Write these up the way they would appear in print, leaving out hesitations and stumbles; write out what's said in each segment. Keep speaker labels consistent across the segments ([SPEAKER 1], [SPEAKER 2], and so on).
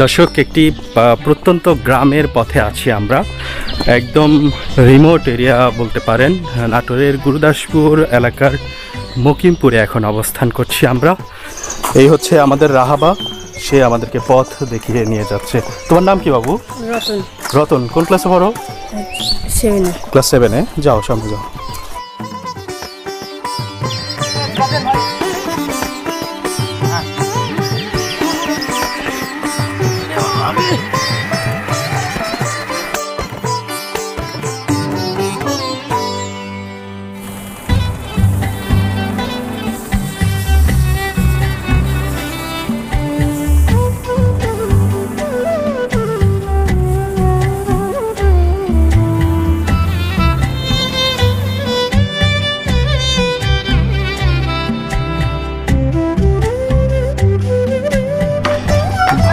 [SPEAKER 1] দর্শক, একটি প্রত্যন্ত গ্রামের পথে আছি আমরা, একদম রিমোট এরিয়া বলতে পারেন। নাটোরের গুরুদাসপুর এলাকার মকিমপুরে এখন অবস্থান করছি আমরা। এই হচ্ছে আমাদের রাহাবা, সে আমাদেরকে পথ দেখিয়ে নিয়ে যাচ্ছে। তোমার নাম কি বাবু?
[SPEAKER 2] রতন।
[SPEAKER 1] রতন, কোন ক্লাসে পড়ো?
[SPEAKER 2] 7-এ।
[SPEAKER 1] ক্লাস 7-এ। যাও সামনে যাও।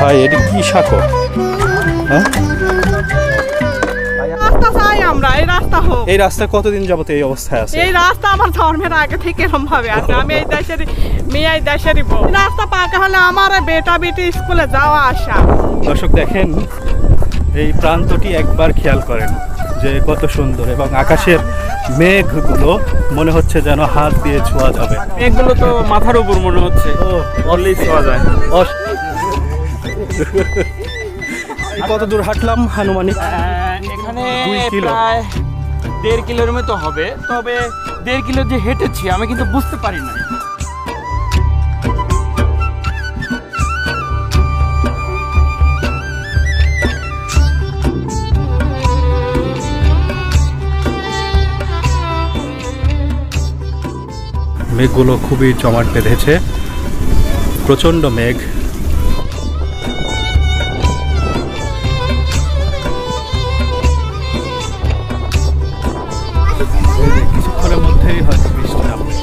[SPEAKER 1] ভাই, এটা কি শাকো? হ্যাঁ,
[SPEAKER 3] রাস্তা চাই আমরা, এই রাস্তা হোক।
[SPEAKER 1] এই রাস্তা কতদিন যাবত এই অবস্থায় আছে?
[SPEAKER 3] এই রাস্তা আমার জন্মের আগে থেকে এরকম ভাবে আছে। আমি এই দেশেরই মেয়ে, এই দেশেরই বউ। রাস্তা পাকা হলে আমার বেটা বেটি স্কুলে যাওয়া আসা।
[SPEAKER 1] দর্শক দেখেন, এই প্রান্তটি একবার খেয়াল করেন যে কত সুন্দর, এবং আকাশের মেঘগুলো মনে হচ্ছে যেন হাত দিয়ে ছোঁয়া যাবে।
[SPEAKER 4] মেঘগুলো তো মাথার উপর মনে হচ্ছে, বললেই ছোঁয়া যায়।
[SPEAKER 1] কত দূর হাঁটলাম আনুমানিক?
[SPEAKER 4] এখানে
[SPEAKER 1] 2 কিলো।
[SPEAKER 4] প্রায় 1.5 কিলোর মতো হবে, তবে 1.5 কিলো যে হেঁটেছি আমি কিন্তু বুঝতে পারি না।
[SPEAKER 1] মেঘগুলো খুবই জমাট বেঁধেছে, প্রচণ্ড মেঘ। কিছুক্ষণের মধ্যেই হয়তো বৃষ্টি নামবে।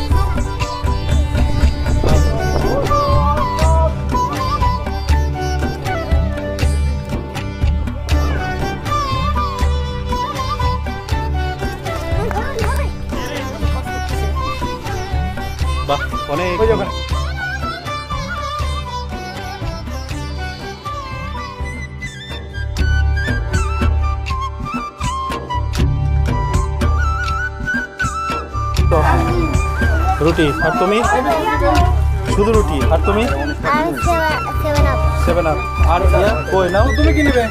[SPEAKER 1] বাহ, অনেক রুটি। আর তুমি? শুধু রুটি। আর তুমি?
[SPEAKER 2] 7 আপ।
[SPEAKER 1] 7 আপ। আর কই নাও? তুমি কি নেবে?